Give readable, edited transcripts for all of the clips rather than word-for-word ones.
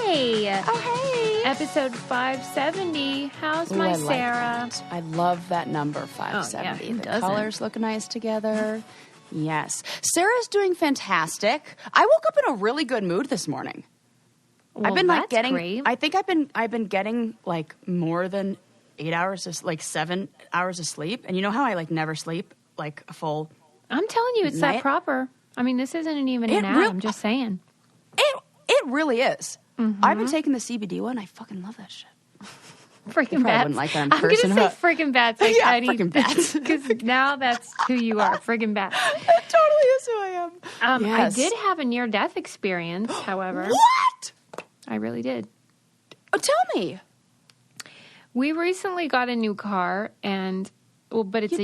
Hey. Oh, hey. Episode 570. How's my Sarah? I love that number, 570. Oh, yeah, the colors look nice together. Yes. Sarah's doing fantastic. I woke up in a really good mood this morning. Well, I've been getting great. I think I've been getting like more than 8 hours of, like 7 hours of sleep. And you know how I never sleep like a full I'm telling you, it's night? that proper. I mean, this isn't even an ad. I'm just saying. It really is. Mm-hmm. I've been taking the CBD one. I fucking love that shit. Freaking bats. Wouldn't like that in I'm going to person, say huh? freaking bats. Like, Yeah, freaking bats. Because now that's who you are, freaking bats. That totally is who I am. I did have a near-death experience, however. What? I really did. Oh, tell me. We recently got a new car, but it's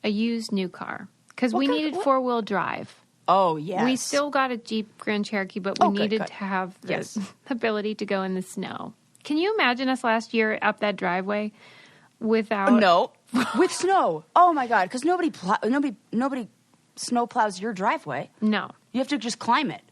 a used new car. Because we needed four-wheel drive. Oh, yes. We still got a Jeep Grand Cherokee, but we needed to have the ability to go in the snow. Can you imagine us last year up that driveway without... No. With snow. Oh, my God. Because nobody snow plows your driveway. No. You have to just climb it.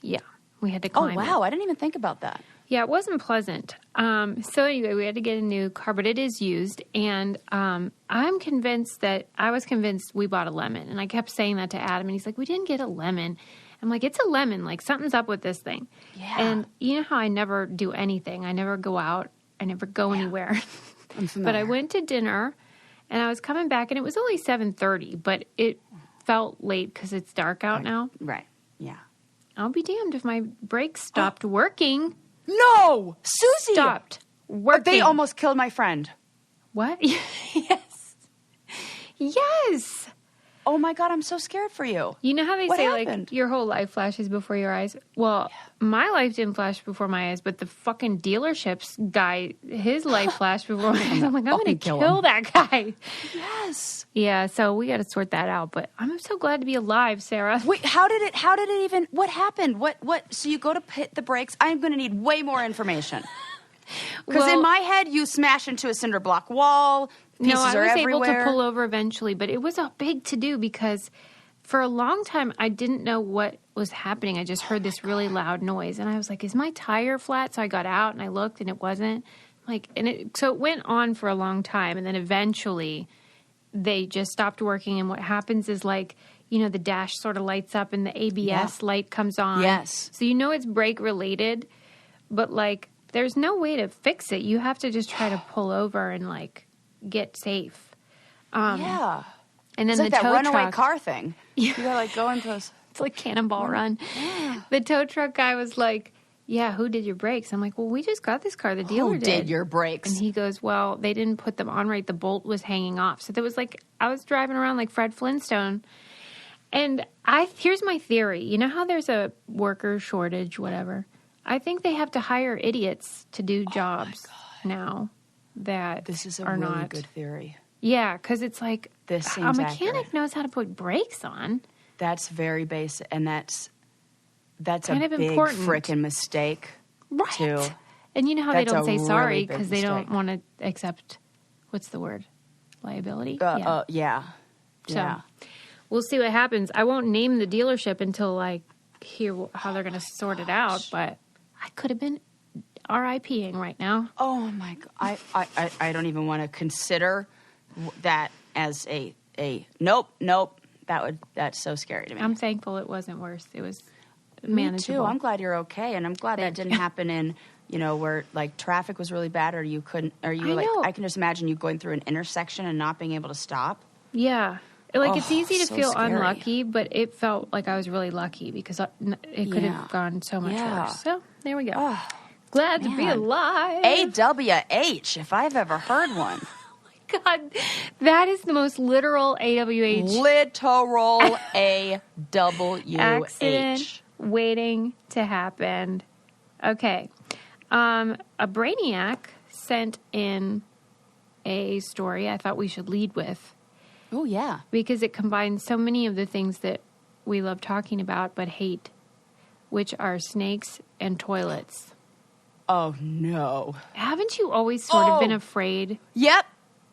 Yeah. We had to climb it. Oh, wow. I didn't even think about that. Yeah, it wasn't pleasant. So anyway, we had to get a new car, but it is used. And I was convinced we bought a lemon. And I kept saying that to Adam. And he's like, we didn't get a lemon. I'm like, it's a lemon. Like, something's up with this thing. Yeah. And you know how I never do anything. I never go out. I never go anywhere. I'm familiar. But I went to dinner. And I was coming back. And it was only 7:30. But it felt late because it's dark out now. Right. Yeah. I'll be damned if my brakes stopped working. No! Susie! Stopped working. They almost killed my friend. What? Yes. Yes. Oh, my God. I'm so scared for you. You know how they What say, happened? like, your whole life flashes before your eyes? Well, my life didn't flash before my eyes, but the fucking dealership's guy, his life flashed before my eyes. I'm like, I'm going to kill that guy. Yes. Yeah, so we got to sort that out. But I'm so glad to be alive, Sarah. Wait, how did it even, what happened? So you go to hit the brakes. I'm going to need way more information. Because in my head, you smash into a cinder block wall. Pieces I was are everywhere. able to pull over eventually, but it was a big to-do because for a long time, I didn't know what was happening. I just heard this really loud noise, and I was like, is my tire flat? So I got out, and I looked, and it wasn't. So it went on for a long time, and then eventually they just stopped working, and what happens is, like, you know, the dash sort of lights up, and the ABS light comes on. Yes. So you know it's brake-related, but, like, there's no way to fix it. You have to just try to pull over and, like, get safe. Yeah. And then it's like the that tow runaway truck, car thing. You gotta, like, go into those. It's like Cannonball Run. Yeah. The tow truck guy was like, yeah, who did your brakes? I'm like, well, we just got this car. The dealer Who did your brakes? And he goes, well, they didn't put them on right. The bolt was hanging off. So there was like, I was driving around like Fred Flintstone. And here's my theory. You know how there's a worker shortage, whatever? I think they have to hire idiots to do jobs now that this is a are really not good theory. Yeah, because it's like this a mechanic accurate. knows how to put brakes on. That's very basic, and that's kind a of big important. Frickin' mistake, right? Too. And you know how they don't say sorry really because they don't want to accept what's the word, liability. Yeah. So we'll see what happens. I won't name the dealership until I hear how they're going to sort it out. But I could have been RIPing right now. Oh my God! I don't even want to consider that as a nope. That's so scary to me. I'm thankful it wasn't worse. It was manageable. Me too. I'm glad you're okay, and I'm glad that didn't happen in where like traffic was really bad, or you couldn't, or you like. I can just imagine you going through an intersection and not being able to stop. Yeah. Like, it's easy to feel scary. unlucky, but it felt like I was really lucky because it could have gone so much worse. So, there we go. Oh, glad to be alive. AWH, if I've ever heard one. Oh, my God. That is the most literal AWH. Literal AWH. Accident waiting to happen. Okay. A Brainiac sent in a story I thought we should lead with. Oh, yeah. Because it combines so many of the things that we love talking about but hate, which are snakes and toilets. Oh, no. Haven't you always sort of been afraid? Yep.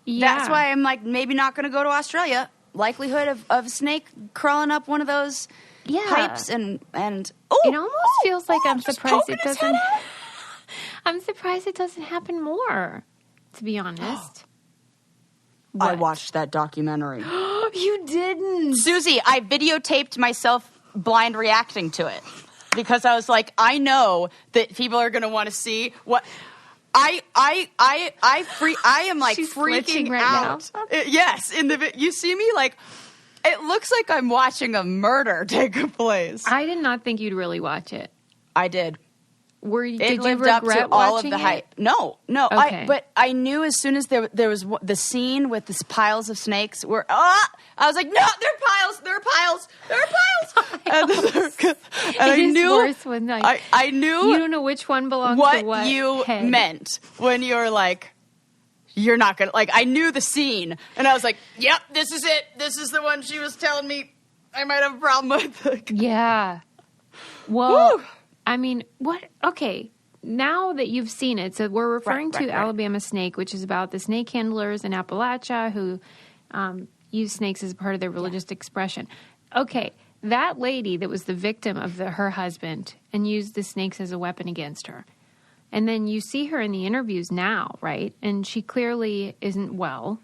Yeah. That's why I'm like maybe not going to go to Australia. Likelihood of a snake crawling up one of those pipes and it almost feels like I'm surprised it doesn't. I'm surprised it doesn't happen more, to be honest. I watched that documentary. You didn't. Susie, I videotaped myself blind reacting to it because I was like, I know that people are going to want to see what I am like She's freaking right out. now. Yes, you see me like it looks like I'm watching a murder take place. I did not think you'd really watch it. I did. Did you lived up regret to all of watching the it? hype. No. Okay. But I knew as soon as there was the scene with the piles of snakes where I was like, no, there are piles. And I knew worse when I knew you don't know which one belongs what to what you head. meant when you're like, you're not gonna like. I knew the scene, and I was like, yep, this is it. This is the one she was telling me I might have a problem with. Yeah. Well. Woo. I mean, what? Okay, now that you've seen it, so we're referring to Alabama Snake, which is about the snake handlers in Appalachia who use snakes as a part of their religious expression. Okay, that lady that was the victim of her husband and used the snakes as a weapon against her. And then you see her in the interviews now, right? And she clearly isn't well,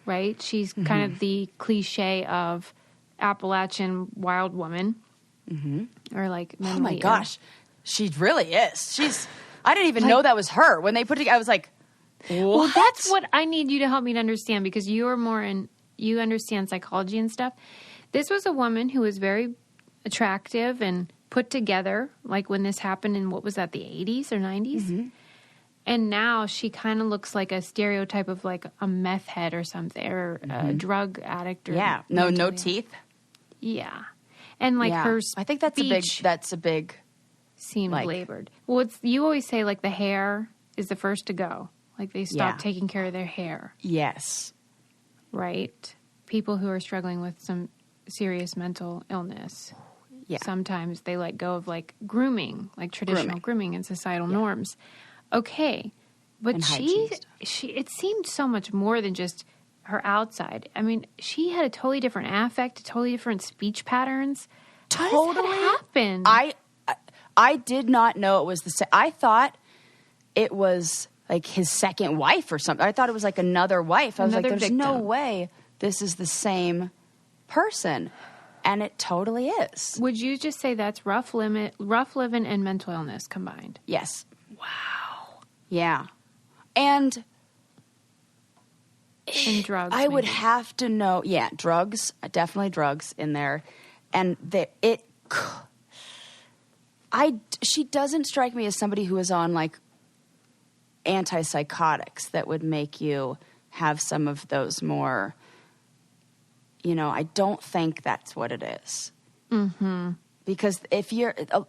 right? She's kind of the cliche of Appalachian wild woman. Mm-hmm. Or like mentally oh my gosh. She really is. I didn't even know that was her. When they put it together, I was like, what? Well, that's what I need you to help me to understand because you understand psychology and stuff. This was a woman who was very attractive and put together, like when this happened in, what was that, the 80s or 90s? Mm-hmm. And now she kind of looks like a stereotype of like a meth head or something, or a drug addict. Or no teeth. Yeah. And like her speech, I think that's a big seemed labored. Well, you always say like the hair is the first to go. Like they stop taking care of their hair. Yes. Right? People who are struggling with some serious mental illness. Yeah. Sometimes they let go of like grooming, like traditional grooming and societal norms. Okay. But and she it seemed so much more than just her outside. I mean, she had a totally different affect, totally different speech patterns. How does that happen? I did not know it was the same. I thought it was like his second wife or something. I thought it was like another wife. I was like, there's victim. no way this is the same person. And it totally is. Would you just say that's rough living and mental illness combined? Yes. Wow. Yeah. And drugs. I would have to know. Yeah, drugs. Definitely drugs in there. And she doesn't strike me as somebody who is on like antipsychotics that would make you have some of those more, I don't think that's what it is. Mm-hmm. Because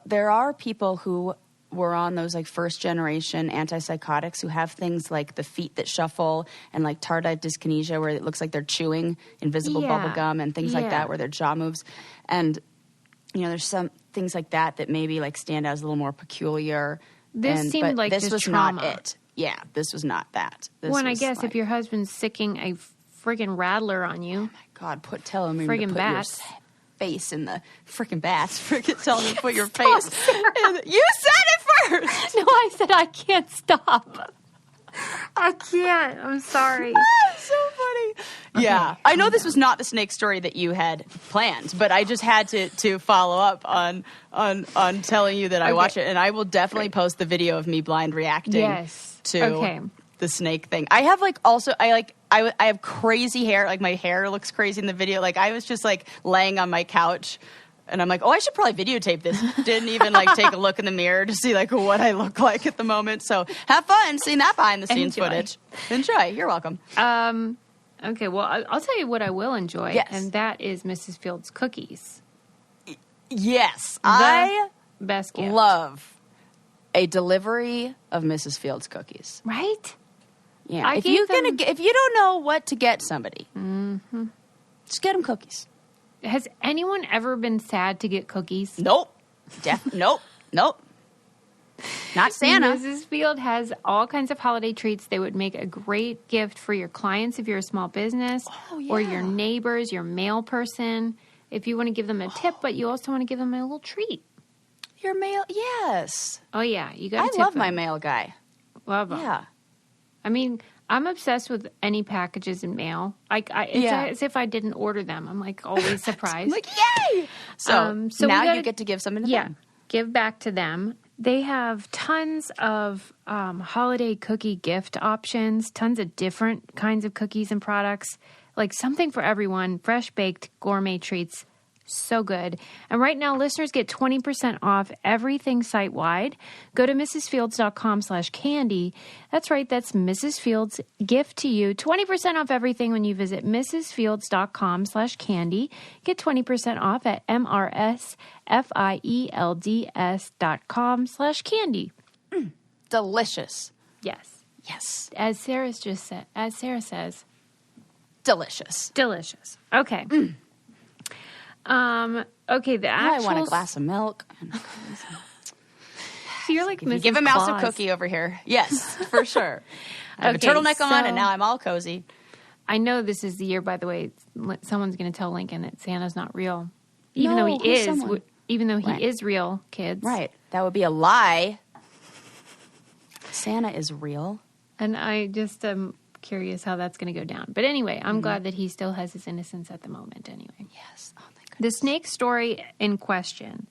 there are people who were on those like first generation antipsychotics who have things like the feet that shuffle and like tardive dyskinesia where it looks like they're chewing invisible bubble gum and things like that where their jaw moves. And there's some things like that maybe like stand out as a little more peculiar. This seemed like this just was trauma. not it. Yeah, this was not that. I guess if your husband's sicking a friggin' rattler on you. Oh my God, tell him friggin' to put bats. your face in the friggin' bats. Tell him to put your face. You said it first. No, I said I can't stop. I can't. I'm sorry. So funny. Yeah. I know this was not the snake story that you had planned, but I just had to follow up on telling you that I watched it, and I will definitely post the video of me blind reacting to the snake thing. I have I have crazy hair. Like my hair looks crazy in the video. Like I was just like laying on my couch and I'm like, I should probably videotape this. Didn't even like take a look in the mirror to see like what I look like at the moment. So have fun seeing that behind the scenes footage. Enjoy. You're welcome. Okay. Well, I'll tell you what I will enjoy. Yes. And that is Mrs. Fields' cookies. Yes. I best gift. Love a delivery of Mrs. Fields cookies. Right? Yeah. If you don't know what to get somebody, just get them cookies. Has anyone ever been sad to get cookies? Nope. Nope. Not Santa. Mrs. Field has all kinds of holiday treats. They would make a great gift for your clients if you're a small business or your neighbors, your mail person. If you want to give them a tip, but you also want to give them a little treat. Your mail, yes. Oh, yeah. You got to tip I love them. my mail guy. Love them. Yeah. I mean, I'm obsessed with any packages in mail. It's as if I didn't order them. I'm like always surprised. I'm like, yay! So now you get to give something to them. Give back to them. They have tons of holiday cookie gift options, tons of different kinds of cookies and products, like something for everyone, fresh baked gourmet treats. So good. And right now, listeners get 20% off everything site-wide. Go to mrsfields.com/candy. That's right. That's Mrs. Fields' gift to you. 20% off everything when you visit mrsfields.com/candy. Get 20% off at mrsfields.com/candy. Delicious. Yes. Yes. As Sarah says. Delicious. Delicious. Okay. Okay, the actual... I want a glass of milk. So you're like Mrs. Give a mouse Claus. a cookie over here. Yes, for sure. I have a turtleneck on, and now I'm all cozy. I know this is the year, by the way, someone's going to tell Lincoln that Santa's not real. Even though he is real, kids. Right. That would be a lie. Santa is real. And I just am curious how that's going to go down. But anyway, I'm glad that he still has his innocence at the moment anyway. Yes. Oh, thank goodness. The snake story in question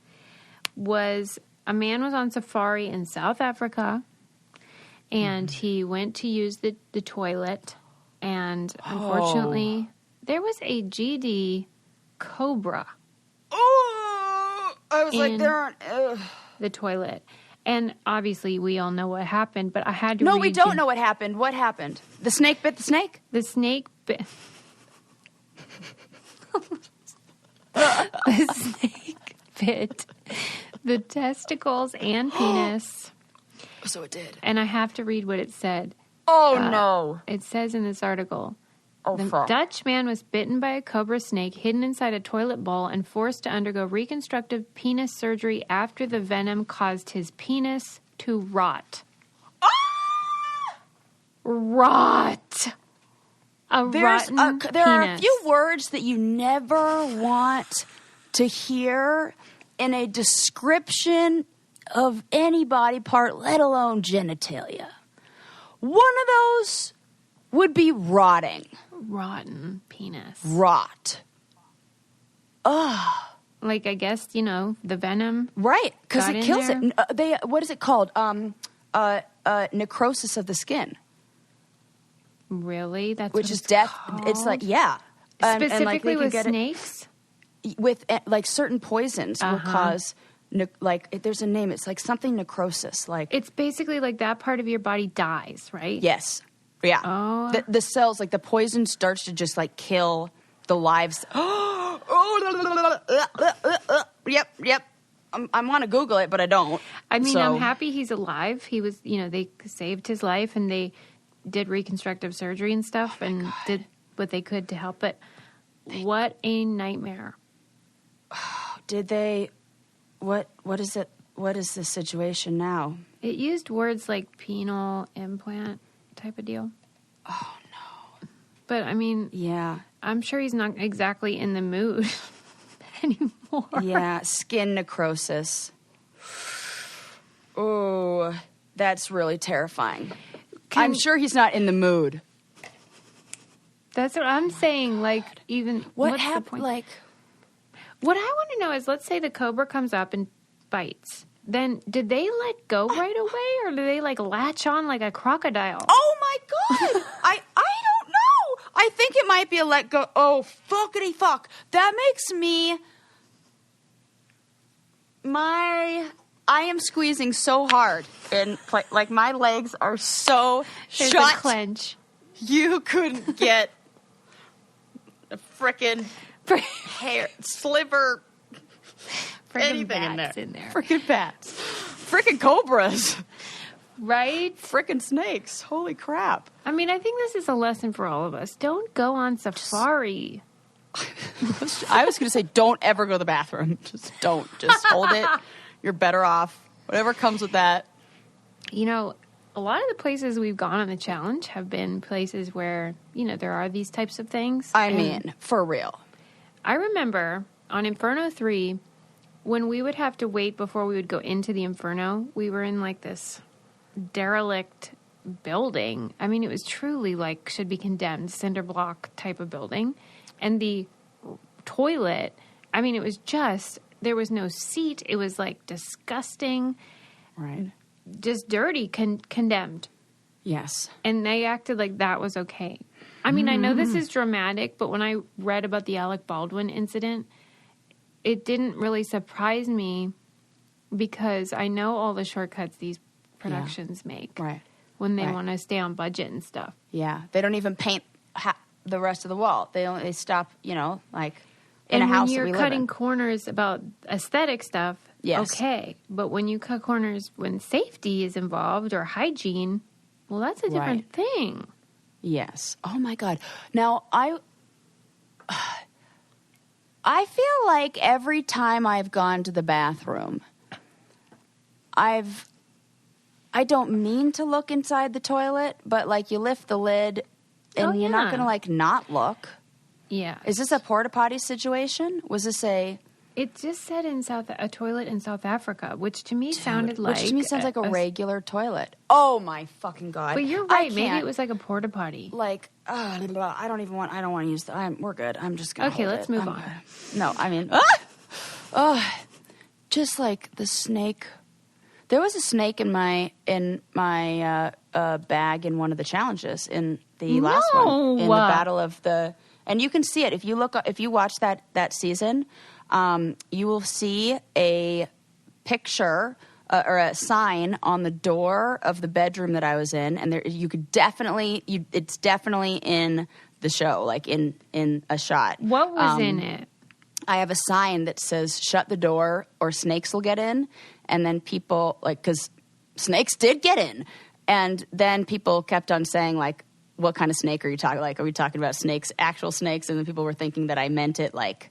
was a man was on safari in South Africa, and he went to use the toilet, and unfortunately, there was a GD cobra. Oh, I was like, there aren't... the toilet. And obviously, we all know what happened, but I had to No, read we don't you. know what happened. What happened? The snake bit the snake? The snake bit... the snake bit the testicles and penis. So it did. And I have to read what it said. Oh, no. It says in this article... Oh, The fuck. Dutch man was bitten by a cobra snake hidden inside a toilet bowl and forced to undergo reconstructive penis surgery after the venom caused his penis to rot. Ah! Rot. There are a few words that you never want to hear in a description of any body part, let alone genitalia. One of those would be rotting. Rotten penis. Rot. Like, I guess, the venom. Right, because Got it in kills there? it. What is it called? Necrosis of the skin. Really? That's Which what is it's death. called? It's like, yeah. Specifically and, with get snakes? With certain poisons will cause, there's a name. It's like something necrosis. Like It's basically like that part of your body dies, right? yes. Yeah. Oh. The cells, like the poison starts to just like kill the lives. Yep. I want to Google it, but I don't. I mean, So- I'm happy he's alive. He was, they saved his life and they did reconstructive surgery and stuff and did what they could to help. But what a nightmare. Did they? What is it? What is the situation now? It used words like penile implant type of deal. Oh no. But I mean, Yeah. I'm sure he's not exactly in the mood anymore. Yeah. Skin necrosis. Oh, that's really terrifying. I'm sure he's not in the mood. That's what I'm saying. Like, even What what's the happened? point? Like, What I want to know is, let's say the cobra comes up and bites. Then did they let go right away, or do they like latch on like a crocodile? oh my god! I don't know. I think it might be a let go. Oh fuckity fuck! That makes me. I am squeezing so hard, and like my legs are so There's shut. a clench. You couldn't get a frickin' hair sliver. Anything in there. bats in there. Frickin' bats. Frickin' cobras. Right? Frickin' snakes. Holy crap. I mean, I think this is a lesson for all of us. Don't go on safari. I was going to say, don't ever go to the bathroom. Just don't. Just hold it. You're better off. Whatever comes with that. A lot of the places we've gone on the challenge have been places where, there are these types of things. I mean, for real. I remember on Inferno 3, when we would have to wait before we would go into the Inferno, we were in like this derelict building. I mean, it was truly like should be condemned, cinder block type of building. And the toilet, I mean, it was just, there was no seat. It was like disgusting. Right. Just dirty, condemned. Yes. And they acted like that was okay. I mean, I know this is dramatic, but when I read about the Alec Baldwin incident, it didn't really surprise me because I know all the shortcuts these productions make. Right. When they want to stay on budget and stuff. Yeah. They don't even paint the rest of the wall. They stop, you know, like in and a house when that we you're live cutting in. corners about aesthetic stuff, okay. But when you cut corners when safety is involved or hygiene, well, that's a different thing. Yes. Oh, my God. Now, I feel like every time I've gone to the bathroom, I don't mean to look inside the toilet, but, like, you lift the lid and you're not going to, like, not look. Yeah. Is this a porta potty situation? Was this a... It just said a toilet in South Africa, which to me sounded like... Which to me sounds like a regular toilet. Oh, my fucking God. But you're right. Maybe it was like a porta potty. Like, I don't want to use we're good. I'm just going to Okay, let's move on. No, I mean... just like the snake... There was a snake in my bag in one of the challenges in the last one. In the Battle of the... And you can see it. If you watch that season... you will see a picture or a sign on the door of the bedroom that I was in, and there you could definitely it's definitely in the show, like in a shot. What was in it? I have a sign that says "Shut the door, or snakes will get in," and then people because snakes did get in, and then people kept on saying like, "What kind of snake are you talking? Like, are we talking about snakes, actual snakes?" And then people were thinking that I meant it like.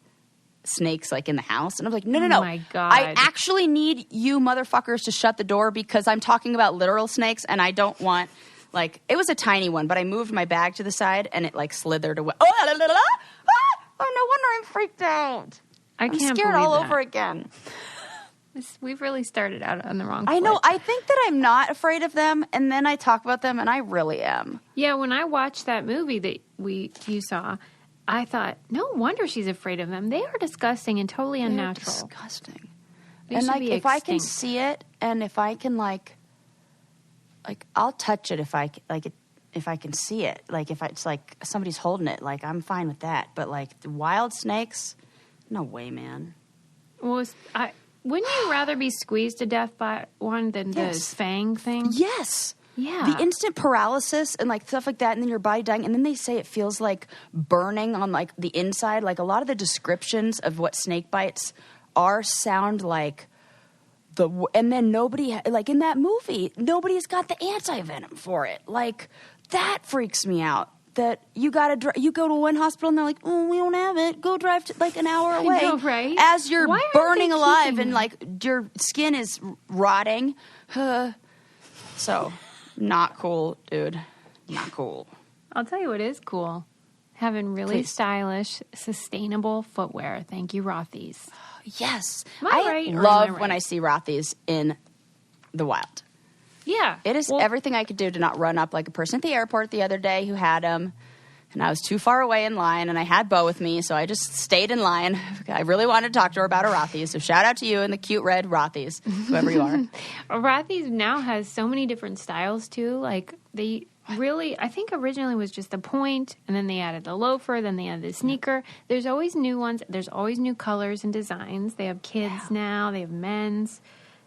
Snakes like in the house, and I'm like, no. Oh my God. I actually need you motherfuckers to shut the door because I'm talking about literal snakes, and I don't want like it was a tiny one, but I moved my bag to the side and it like slithered away. Oh, no wonder I'm freaked out. I'm scared all over again. We've really started out on the wrong foot. I know. I think that I'm not afraid of them, and then I talk about them, and I really am. Yeah, when I watched that movie that you saw. I thought, no wonder she's afraid of them. They are disgusting and totally unnatural. They're disgusting. They and should like, be if I can see it, and if I can like, I'll touch it if I can see it. Like if it's like somebody's holding it, like I'm fine with that. But like the wild snakes, no way, man. Well, wouldn't you rather be squeezed to death by one than the fang thing? Yes. Yeah. The instant paralysis and like stuff like that, and then your body dying, and then they say it feels like burning on like the inside. Like a lot of the descriptions of what snake bites are sound like and then nobody, like in that movie, nobody's got the anti-venom for it. Like that freaks me out. That you go to one hospital and they're like, oh, we don't have it. Go drive to like an hour away. I know, right? As you're burning alive and like your skin is rotting. So... Not cool, dude. Not cool. I'll tell you what is cool. Having really stylish, sustainable footwear. Thank you, Rothy's. Yes. I love when I see Rothy's in the wild. Yeah. It is everything I could do to not run up like a person at the airport the other day who had them. And I was too far away in line, and I had Bo with me, so I just stayed in line. I really wanted to talk to her about her Rothy's, so shout out to you and the cute red Rothy's, whoever you are. Rothy's now has so many different styles, too. Like, they really, I think originally was just the point, and then they added the loafer, then they added the sneaker. There's always new ones. There's always new colors and designs. They have kids now. They have men's.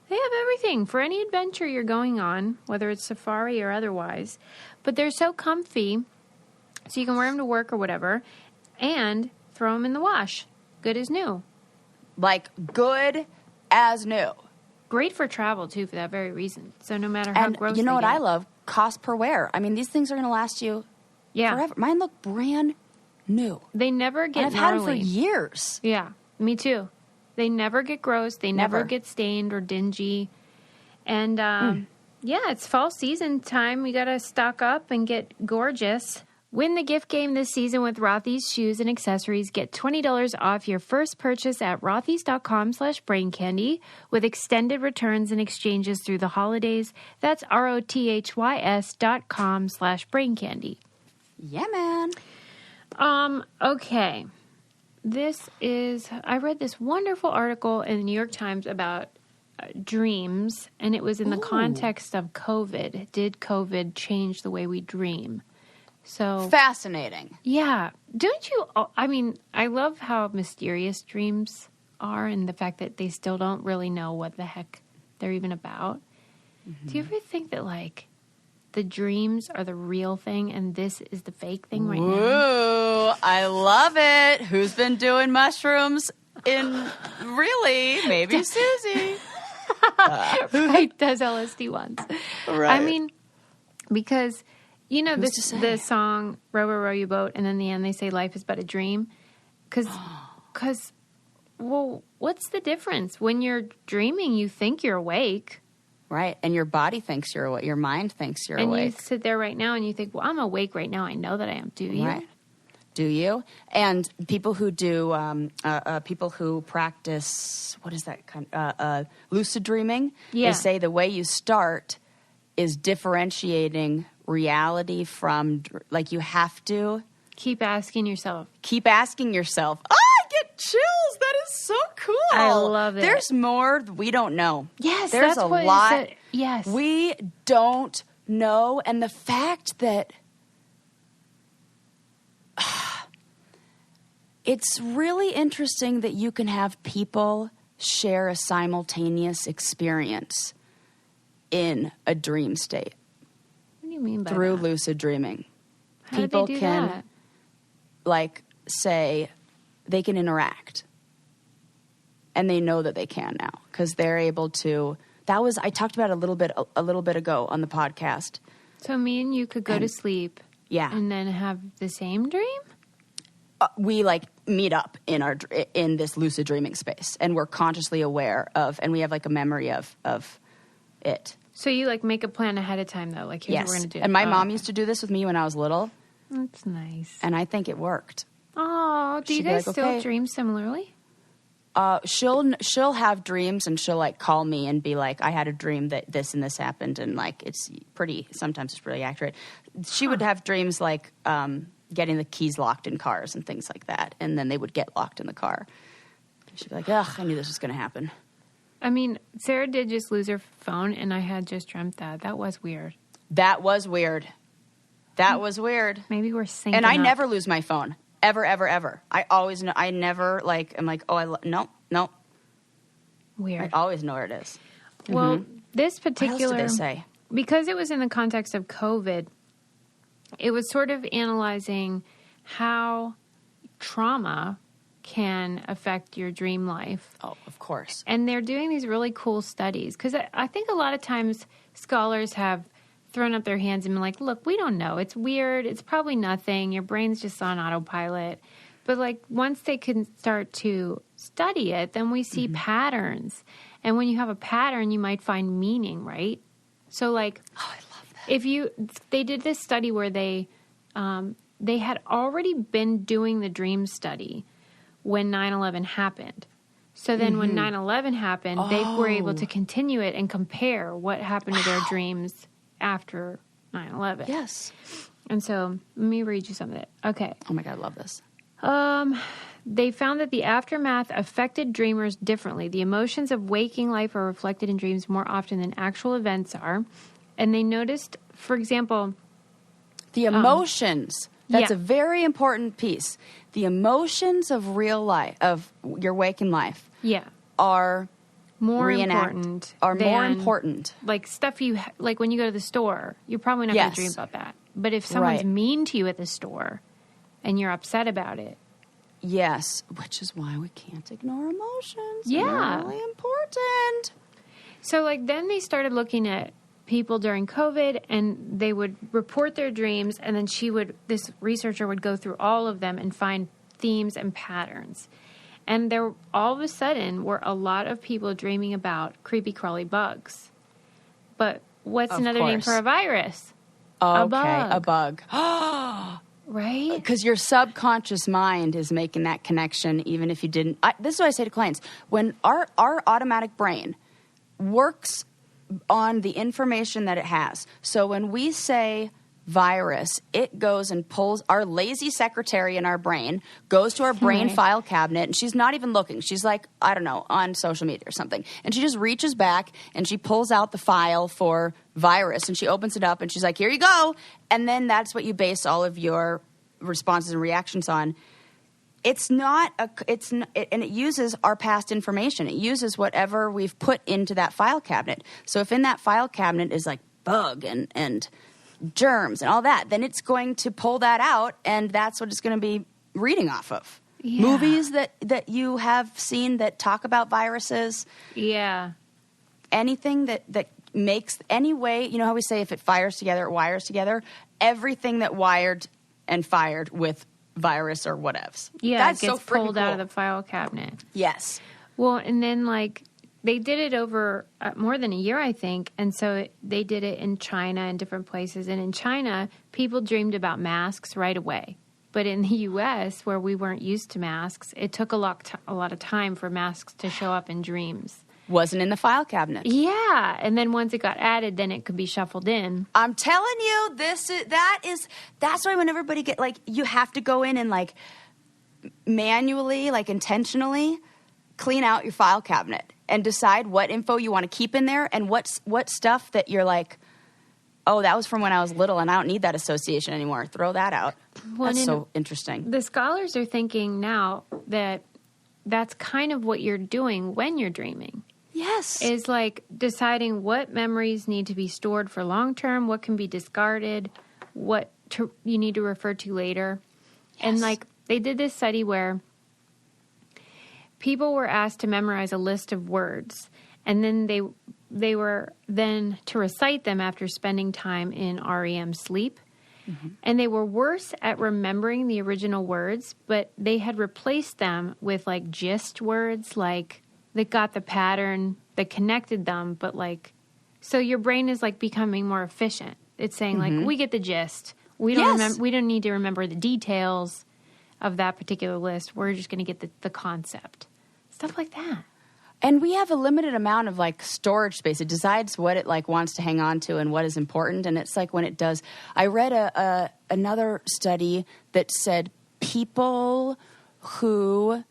They have everything for any adventure you're going on, whether it's safari or otherwise. But they're so comfy. So you can wear them to work or whatever, and throw them in the wash. Good as new. Like, good as new. Great for travel, too, for that very reason. So no matter how gross you know what get. I love? Cost per wear. I mean, these things are going to last you forever. Mine look brand new. They never get I've had them for years. Yeah, me too. They never get gross. They never get stained or dingy. And, yeah, it's fall season time. We got to stock up and get gorgeous. Win the gift game this season with Rothy's shoes and accessories. Get $20 off your first purchase at rothys.com/braincandy with extended returns and exchanges through the holidays. That's rothys.com/braincandy. Yeah, man. Okay. I read this wonderful article in the New York Times about dreams, and it was in the context of COVID. Did COVID change the way we dream? So fascinating. Yeah. Don't you? I mean, I love how mysterious dreams are and the fact that they still don't really know what the heck they're even about. Mm-hmm. Do you ever think that, like, the dreams are the real thing and this is the fake thing right now? Ooh, I love it. Who's been doing mushrooms really? Maybe Susie. Right, does LSD once. Right. I mean, because... You know, the song, Row, Row, Row Your Boat, and then in the end they say life is but a dream? Because, well, what's the difference? When you're dreaming, you think you're awake. Right, and your body thinks you're awake. Your mind thinks you're awake. And you sit there right now and you think, well, I'm awake right now. I know that I am. Do you? Right. Do you? And people who do, people who practice, what is that kind? Lucid dreaming. Yeah. They say the way you start is differentiating reality from, like, you have to keep asking yourself. Oh, I get chills. That is so cool. I love it. There's more we don't know. Yes, there's that's a what lot. Yes, we don't know, and the fact that it's really interesting that you can have people share a simultaneous experience in a dream state. What do you mean by through that? lucid dreaming? How People do they do can, that? like, say they can interact, and they know that they can now because they're able to. I talked about it a little bit ago on the podcast. So me and you could go to sleep, yeah, and then have the same dream. We like meet up in this lucid dreaming space, and we're consciously aware of, and we have like a memory of it. So you like make a plan ahead of time, though. Like, here's what we're going to do. And my mom used to do this with me when I was little. That's nice. And I think it worked. Oh, do you guys still dream similarly? She'll have dreams, and she'll like call me and be like, I had a dream that this and this happened, and like sometimes it's pretty accurate. She would have dreams like getting the keys locked in cars and things like that, and then they would get locked in the car. She'd be like, ugh, I knew this was going to happen. I mean, Sarah did just lose her phone, and I had just dreamt that. That was weird. That was weird. Maybe we're syncing And I up. never lose my phone. Ever, ever, ever. I always know. I never, like, I'm like, oh, no. Weird. I always know where it is. Well, this particular... What else did they say? Because it was in the context of COVID, it was sort of analyzing how trauma can affect your dream life. Oh, of course. And they're doing these really cool studies. Because I think a lot of times scholars have thrown up their hands and been like, look, we don't know. It's weird. It's probably nothing. Your brain's just on autopilot. But, like, once they can start to study it, then we see patterns. And when you have a pattern, you might find meaning, right? So, like, oh, I love that. They did this study where they had already been doing the dream study when 9/11 happened. So then when 9/11 happened, they were able to continue it and compare what happened to their dreams after 9/11. Yes. And so let me read you some of it. Okay. Oh, my God, I love this. They found that the aftermath affected dreamers differently. The emotions of waking life are reflected in dreams more often than actual events are. And they noticed, for example... The emotions. That's a very important piece. The emotions of real life, of your waking life, are more important. Like stuff like when you go to the store, you're probably not going to dream about that. But if someone's mean to you at the store and you're upset about it. Yes, which is why we can't ignore emotions. Yeah. They're really important. So like then they started looking at people during COVID, and they would report their dreams, and then this researcher would go through all of them and find themes and patterns. And there all of a sudden were a lot of people dreaming about creepy crawly bugs. But what's another name for a virus? Okay, a bug. Right? Because your subconscious mind is making that connection, even if you didn't. This is what I say to clients. When our automatic brain works on the information that it has. So when we say virus, it goes and pulls our lazy secretary in our brain, goes to our brain file cabinet, and she's not even looking. She's like, I don't know, on social media or something. And she just reaches back and she pulls out the file for virus and she opens it up and she's like, here you go. And then that's what you base all of your responses and reactions on. And it uses our past information. It uses whatever we've put into that file cabinet. So if in that file cabinet is like bug and germs and all that, then it's going to pull that out, and that's what it's going to be reading off of. Yeah. Movies that you have seen that talk about viruses. Yeah. Anything that makes any way, you know how we say if it fires together, it wires together? Everything that wired and fired with virus or whatevs. Yeah, that's it gets so freaking pulled out cool. of the file cabinet. Yes. Well, and then like they did it over more than a year, I think. And so they did it in China and different places. And in China, people dreamed about masks right away. But in the U.S., where we weren't used to masks, it took a lot of time for masks to show up in dreams. Wasn't in the file cabinet. Yeah, and then once it got added, then it could be shuffled in. I'm telling you, that's why when everybody you have to go in and like manually, like intentionally clean out your file cabinet and decide what info you want to keep in there and what stuff that you're like, oh, that was from when I was little and I don't need that association anymore. Throw that out. Well, that's so interesting. The scholars are thinking now that that's kind of what you're doing when you're dreaming. Yes. Is like deciding what memories need to be stored for long term, what can be discarded, what you need to refer to later. Yes. And like they did this study where people were asked to memorize a list of words, and then they were then to recite them after spending time in REM sleep. Mm-hmm. And they were worse at remembering the original words, but they had replaced them with like gist words, like that got the pattern that connected them, but like, so your brain is like becoming more efficient. It's saying like, we get the gist. We don't we don't need to remember the details of that particular list. We're just going to get the concept. Stuff like that. And we have a limited amount of like storage space. It decides what it like wants to hang on to and what is important. And it's like when it does, I read another study that said people who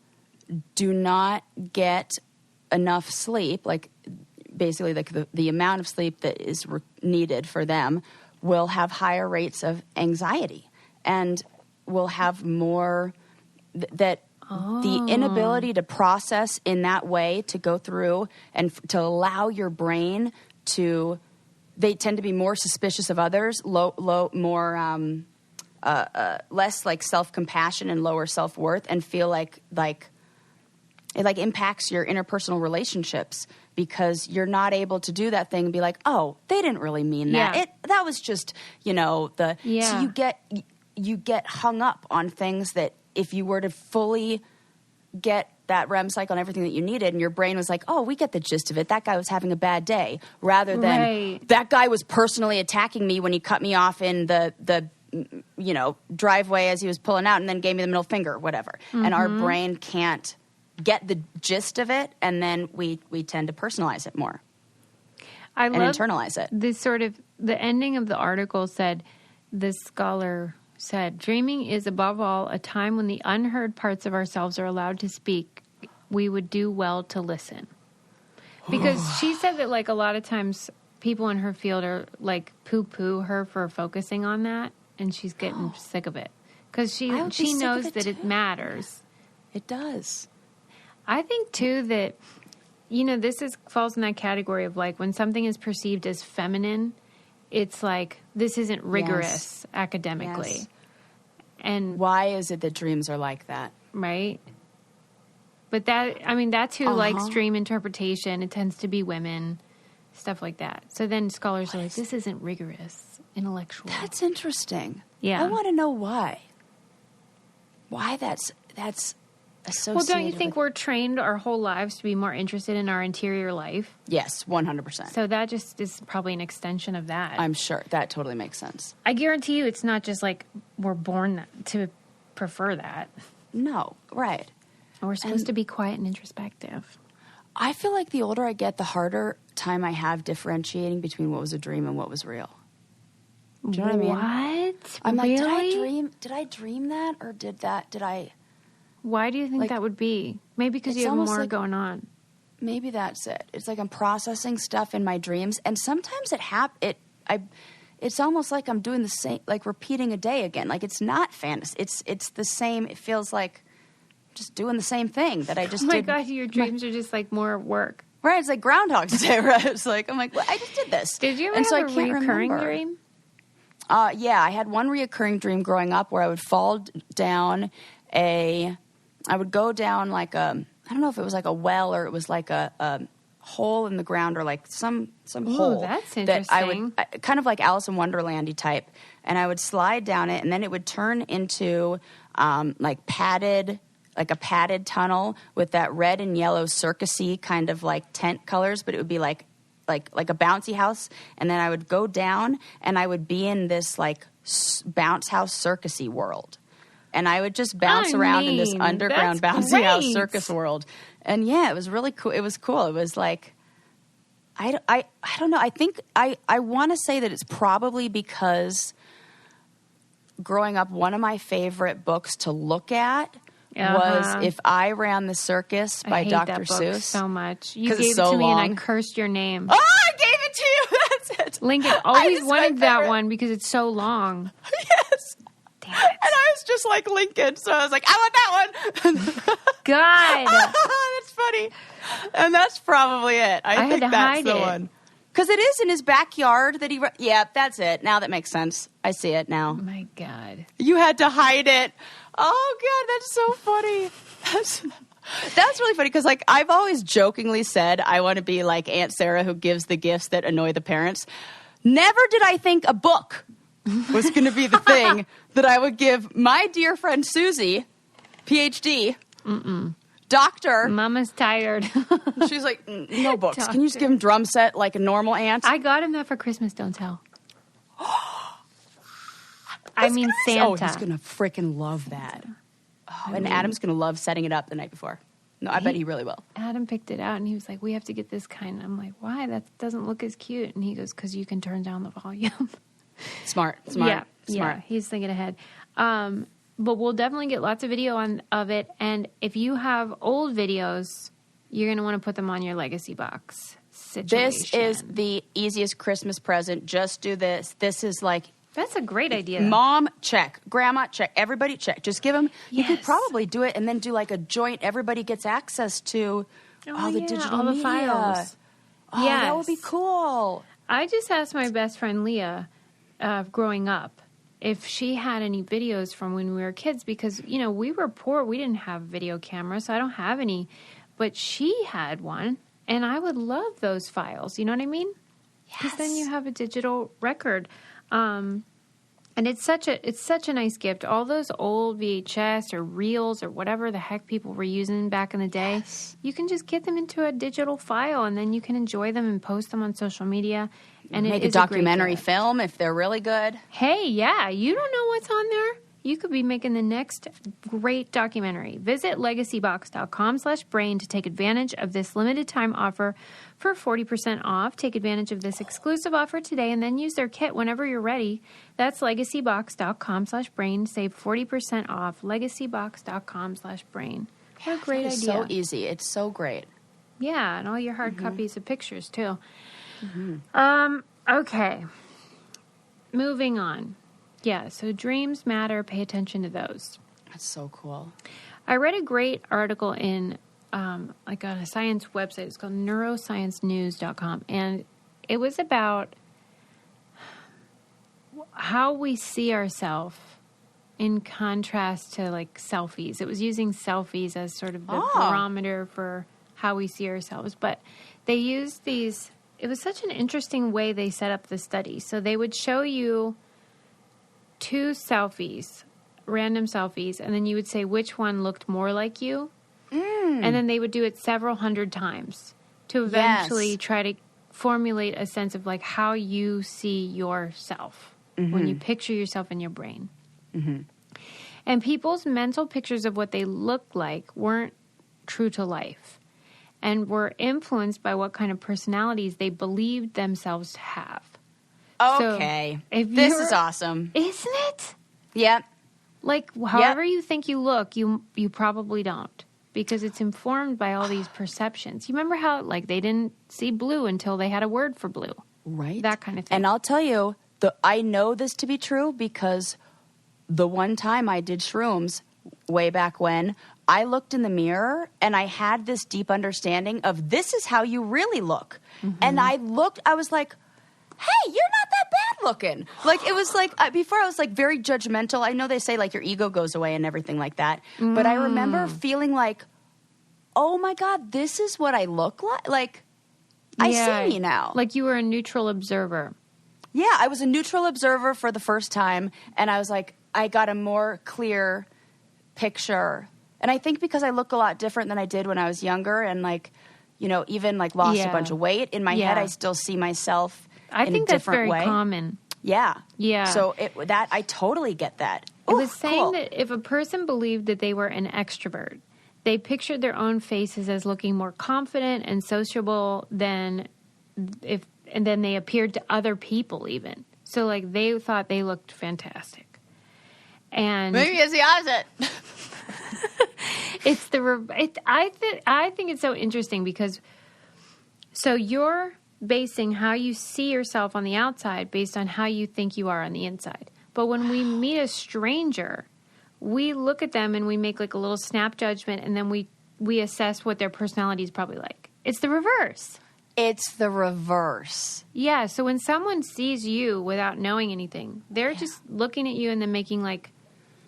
do not get enough sleep, like basically like the amount of sleep that is needed for them, will have higher rates of anxiety and will have more the inability to process in that way, to go through and to allow your brain to, they tend to be more suspicious of others, more less like self-compassion and lower self-worth, and feel like it like impacts your interpersonal relationships because you're not able to do that thing and be like, oh, they didn't really mean that. Yeah. That was just, so you get hung up on things that if you were to fully get that REM cycle and everything that you needed, and your brain was like, oh, we get the gist of it. That guy was having a bad day, rather than that guy was personally attacking me when he cut me off in the driveway as he was pulling out and then gave me the middle finger, whatever. Mm-hmm. And our brain can't get the gist of it, and then we tend to personalize it more and internalize it. This sort of, the ending of the article said, this scholar said, dreaming is above all a time when the unheard parts of ourselves are allowed to speak. We would do well to listen. Because she said that like a lot of times people in her field are like poo-poo her for focusing on that, and she's getting sick of it. Because she knows that it matters. It does. I think, too, that, this falls in that category of, like, when something is perceived as feminine, it's like, this isn't rigorous academically. Yes. And why is it that dreams are like that? Right? But that's who likes dream interpretation. It tends to be women, stuff like that. So then scholars are like, this isn't rigorous, intellectual. That's interesting. Yeah. I want to know why. Why that's associated. Well, don't you think we're trained our whole lives to be more interested in our interior life? Yes, 100%. So that just is probably an extension of that. I'm sure. That totally makes sense. I guarantee you it's not just like we're born to prefer that. No, right. We're supposed to be quiet and introspective. I feel like the older I get, the harder time I have differentiating between what was a dream and what was real. Do you know what I mean? What? I'm really? like, did I dream that, or did I? Why do you think like, that would be? Maybe because you have more like, going on. Maybe that's it. It's like I'm processing stuff in my dreams, and sometimes it's almost like I'm doing the same, like repeating a day again. Like it's not fantasy. It's the same. It feels like just doing the same thing that I just did. Oh my God, your dreams are just like more work. Right, it's like Groundhog's Day, right? It's like, I'm like, well, I just did this. Did you ever have a recurring dream? Yeah, I had one reoccurring dream growing up where I would fall down I would go down like I don't know if it was like a well or it was like a hole in the ground or like some hole. That's that interesting. kind of like Alice in Wonderlandy type, and I would slide down it, and then it would turn into like a padded tunnel with that red and yellow circusy kind of like tent colors, but it would be like a bouncy house, and then I would go down and I would be in this like bounce house circusy world, and I would just bounce around in this underground bouncy house circus world. And yeah, it was really cool. It was cool. It was like I don't know. I think I want to say that it's probably because growing up, one of my favorite books to look at was If I Ran the Circus by Dr. That book Seuss. So much. You gave it's it so to me long. and I cursed your name. Oh, I gave it to you. That's it. Lincoln always wanted that one because it's so long. Yes. Damn it. And I was just like Lincoln, so I was like, I want that one. God. That's funny. And that's probably it. I think that's the one. Because it is in his backyard that he... Yeah, that's it. Now that makes sense. I see it now. Oh my God. You had to hide it. Oh, God, that's so funny. That's really funny because, like, I've always jokingly said I want to be like Aunt Sarah who gives the gifts that annoy the parents. Never did I think a book was going to be the thing that I would give my dear friend Susie, PhD, doctor. Mama's tired. She's like, no books. Doctor. Can you just give him drum set like a normal aunt? I got him that for Christmas, don't tell. I mean Santa. Oh, he's going to freaking love that. Oh, and Adam's going to love setting it up the night before. No, I bet he really will. Adam picked it out, and he was like, we have to get this kind. And I'm like, why? That doesn't look as cute. And he goes, because you can turn down the volume. Smart. Yeah, he's thinking ahead. But we'll definitely get lots of video of it. And if you have old videos, you're going to want to put them on your legacy box situation. This is the easiest Christmas present. Just do this. This is like... That's a great idea. Mom, check. Grandma, check. Everybody, check. Just give them... Yes. You could probably do it and then do like a joint. Everybody gets access to all the digital all the media. Files. Oh, yes. That would be cool. I just asked my best friend Leah, growing up, if she had any videos from when we were kids because, you know, we were poor. We didn't have video cameras, so I don't have any. But she had one, and I would love those files. You know what I mean? Because then you have a digital record. And it's such a nice gift. All those old VHS or reels or whatever the heck people were using back in the day, you can just get them into a digital file, and then you can enjoy them and post them on social media. And make a documentary film if they're really good. Hey, yeah, you don't know what's on there. You could be making the next great documentary. Visit legacybox.com/brain to take advantage of this limited time offer for 40% off. Take advantage of this exclusive offer today and then use their kit whenever you're ready. That's legacybox.com/brain. Save 40% off. Legacybox.com/brain. What a great idea. It's so easy. It's so great. Yeah, and all your hard copies of pictures too. Okay. Moving on. Yeah, so dreams matter. Pay attention to those. That's so cool. I read a great article in, like on a science website. It's called neurosciencenews.com. And it was about how we see ourselves in contrast to like selfies. It was using selfies as sort of the barometer for how we see ourselves. But they used these, it was such an interesting way they set up the study. So they would show you 2 selfies, random selfies, and then you would say which one looked more like you. And then they would do it several hundred times to eventually try to formulate a sense of like how you see yourself when you picture yourself in your brain. Mm-hmm. And people's mental pictures of what they looked like weren't true to life and were influenced by what kind of personalities they believed themselves to have. Okay. So this is awesome. Isn't it? Yep. Like, however you think you look, you probably don't. Because it's informed by all these perceptions. You remember how, like, they didn't see blue until they had a word for blue. Right. That kind of thing. And I'll tell you, I know this to be true because the one time I did shrooms way back when, I looked in the mirror and I had this deep understanding of this is how you really look. Mm-hmm. And I was like, hey, you're not that bad looking. Like, it was like, before I was like very judgmental. I know they say like your ego goes away and everything like that. But I remember feeling like, oh my God, this is what I look like. Like, I see me now. Like you were a neutral observer. Yeah, I was a neutral observer for the first time. And I was like, I got a more clear picture. And I think because I look a lot different than I did when I was younger and like, you know, even like lost a bunch of weight. In my head, I still see myself I think that's very common. Yeah. Yeah. So I totally get that. It was saying that if a person believed that they were an extrovert, they pictured their own faces as looking more confident and sociable and then they appeared to other people even. So like they thought they looked fantastic. And maybe it's the opposite. I think it's so interesting because so you're basing how you see yourself on the outside based on how you think you are on the inside. But when we meet a stranger, we look at them and we make like a little snap judgment and then we assess what their personality is probably like. It's the reverse. It's the reverse. Yeah, so when someone sees you without knowing anything, they're just looking at you and then making like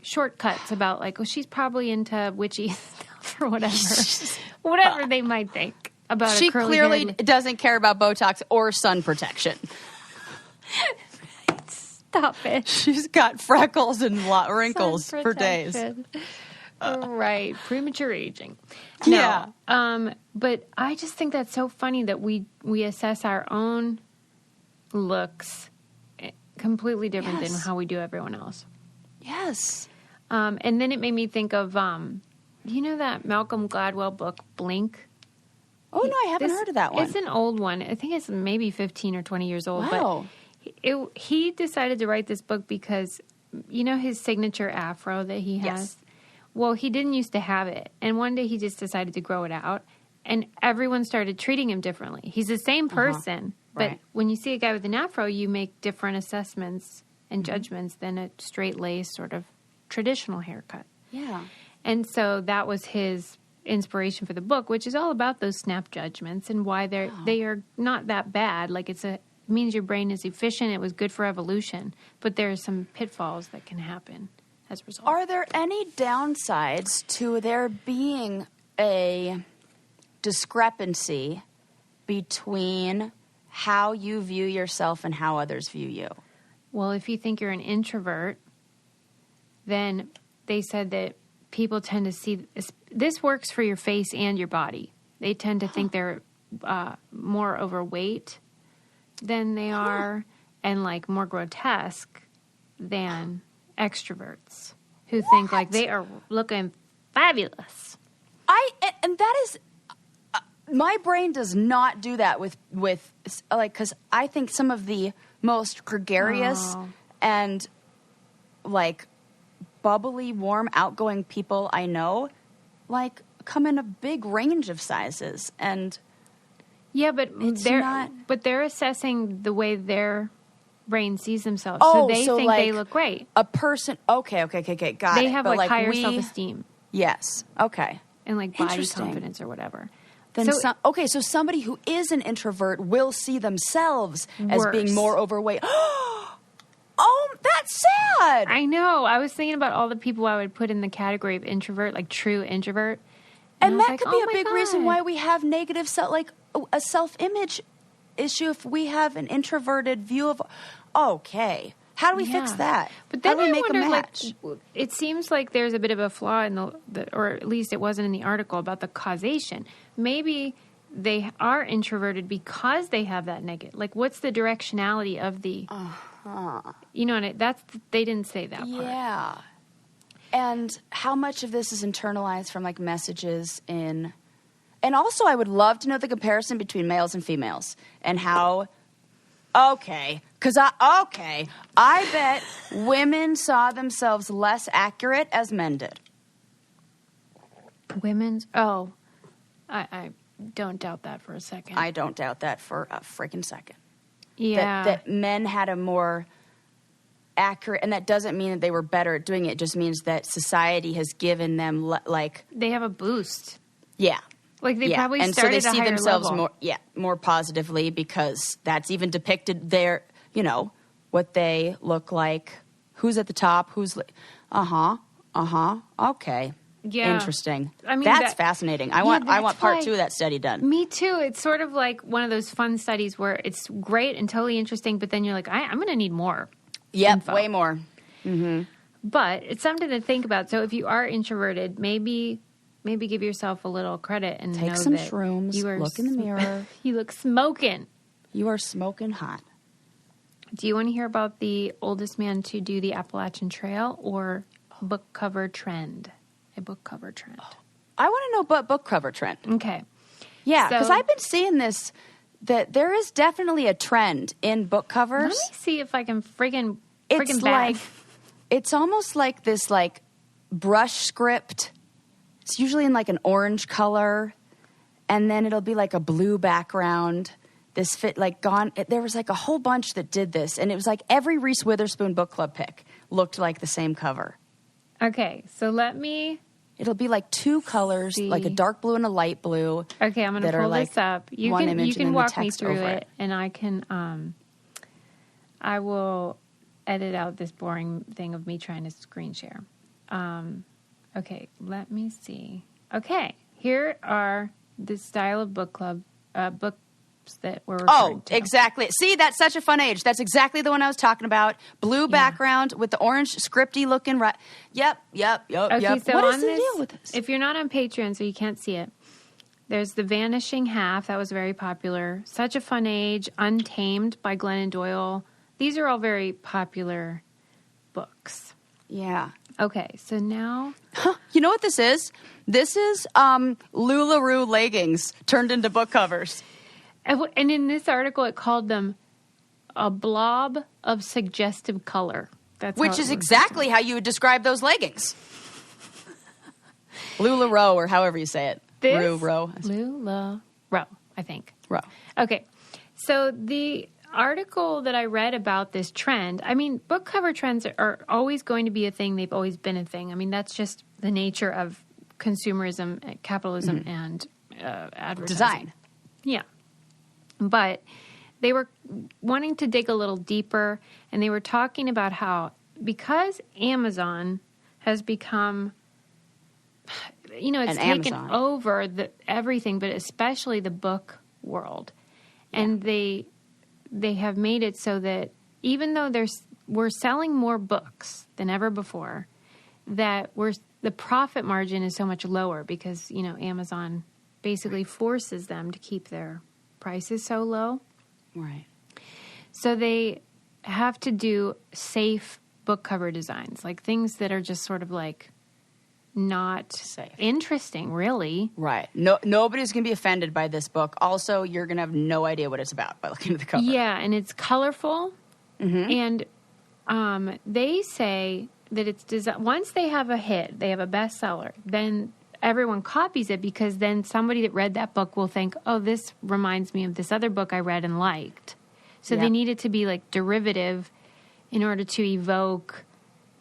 shortcuts about like, oh, she's probably into witchy stuff or whatever. Whatever they might think. She clearly doesn't care about Botox or sun protection. Stop it. She's got freckles and wrinkles for days. Right. Premature aging. Yeah. No, but I just think that's so funny that we assess our own looks completely different than how we do everyone else. Yes. And then it made me think of, you know that Malcolm Gladwell book, Blink? Oh, no, I haven't heard of that one. It's an old one. I think it's maybe 15 or 20 years old. Wow. But he decided to write this book because, you know, his signature afro that he has? Yes. Well, he didn't used to have it. And one day he just decided to grow it out. And everyone started treating him differently. He's the same person. But when you see a guy with an afro, you make different assessments and judgments than a straight-laced sort of traditional haircut. Yeah. And so that was his inspiration for the book, which is all about those snap judgments and why they are not that bad. Like it means your brain is efficient. It was good for evolution, but there are some pitfalls that can happen as a result. Are there any downsides to there being a discrepancy between how you view yourself and how others view you? Well, if you think you're an introvert, then they said that people tend to see this works for your face and your body. They tend to think they're more overweight than they are and like more grotesque than extroverts who think like they are looking fabulous. And that is my brain does not do that with like, because I think some of the most gregarious and like bubbly, warm, outgoing people I know, like, come in a big range of sizes. And yeah, but they're assessing the way their brain sees themselves. So they think like, they look great. A person, okay, got it. They have like higher self-esteem. Yes, okay. And like body confidence or whatever. Then so somebody who is an introvert will see themselves as being more overweight. Oh, that's sad. I know. I was thinking about all the people I would put in the category of introvert, like true introvert. And that could be a big reason why we have negative a self-image issue if we have an introverted view of, okay, how do we fix that? But then how do we I make wonder, a match? like, it seems like there's a bit of a flaw in or at least it wasn't in the article about the causation. Maybe they are introverted because they have that negative. Like, what's the directionality of the You know, and they didn't say that part. Yeah. And how much of this is internalized from like messages in... And also I would love to know the comparison between males and females and how... I bet women saw themselves less accurate as men did. Women's... Oh, I don't doubt that for a second. I don't doubt that for a freaking second. Yeah. That men had a more accurate... And that doesn't mean that they were better at doing it. It just means that society has given them, like... They have a boost. Yeah. Like they probably and started so they see at a higher themselves level. more positively because that's even depicted there, you know, what they look like, who's at the top, who's okay. Yeah. Interesting. I mean, that's fascinating. I want part 2 of that study done. Me too. It's sort of like one of those fun studies where it's great and totally interesting, but then you're like, I'm going to need more. Yep, info. way more. Mm-hmm. But it's something to think about. So if you are introverted, maybe give yourself a little credit and take know some that shrooms. you are look in the mirror. You look smoking. You are smoking hot. Do you want to hear about the oldest man to do the Appalachian Trail or book cover trend? A book cover trend. I want to know about book cover trend. Okay. Yeah, because I've been seeing this, that there is definitely a trend in book covers. Let me see if I can friggin' It's bad. like, it's almost like this like brush script. It's usually in like an orange color, and then it'll be like a blue background. This fit like gone. There was like a whole bunch that did this, and it was like every Reese Witherspoon book club pick looked like the same cover. Okay, so let me... It'll be like 2 colors, like a dark blue and a light blue. Okay, I'm going to pull this up. You can walk me through it, and I can... I will edit out this boring thing of me trying to screen share. Okay, let me see. Okay, here are the style of book club books that we're referring to. Exactly. See, that's such a fun age. That's exactly the one I was talking about. Blue background with the orange scripty looking. Yep. Okay, so what on is the this, deal with this? if you're not on Patreon, so you can't see it, there's The Vanishing Half. That was very popular. Such a Fun Age. Untamed by Glennon Doyle. These are all very popular books. Yeah. Okay, so now... You know what this is? This is LuLaRoe leggings turned into book covers. And in this article, it called them a blob of suggestive color. Which is exactly how you would describe those leggings. LuLaRoe, or however you say it. LuLaRoe, I think. Roe. Okay, so the article that I read about this trend, I mean, book cover trends are always going to be a thing. They've always been a thing. I mean, that's just the nature of consumerism, capitalism, and advertising. Design. Yeah. But they were wanting to dig a little deeper, and they were talking about how because Amazon has become, it's taken over everything, but especially the book world. Yeah. And they have made it so that even though we're selling more books than ever before, that the profit margin is so much lower because, Amazon basically forces them to keep their prices so low. Right. So they have to do safe book cover designs, like things that are just sort of like not safe, interesting, really. Right. No, nobody's going to be offended by this book. Also, you're going to have no idea what it's about by looking at the cover. Yeah, and it's colorful. Mm-hmm. And they say that it's once they have a hit, they have a bestseller, then everyone copies it because then somebody that read that book will think, oh, this reminds me of this other book I read and liked. So they need it to be like derivative in order to evoke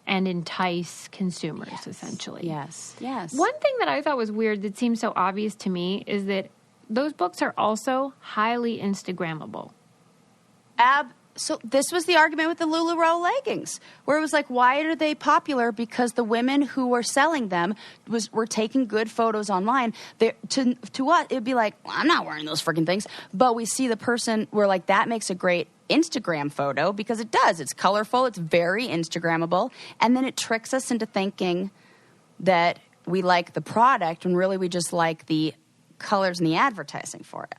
and entice consumers, essentially. Yes. One thing that I thought was weird that seems so obvious to me is that those books are also highly Instagrammable. So this was the argument with the LuLaRoe leggings, where it was like, why are they popular? Because the women who were selling them were taking good photos online. To us, it'd be like, well, I'm not wearing those freaking things. But we see the person, we're like, that makes a great Instagram photo because it does. It's colorful. It's very Instagrammable. And then it tricks us into thinking that we like the product when really we just like the colors and the advertising for it,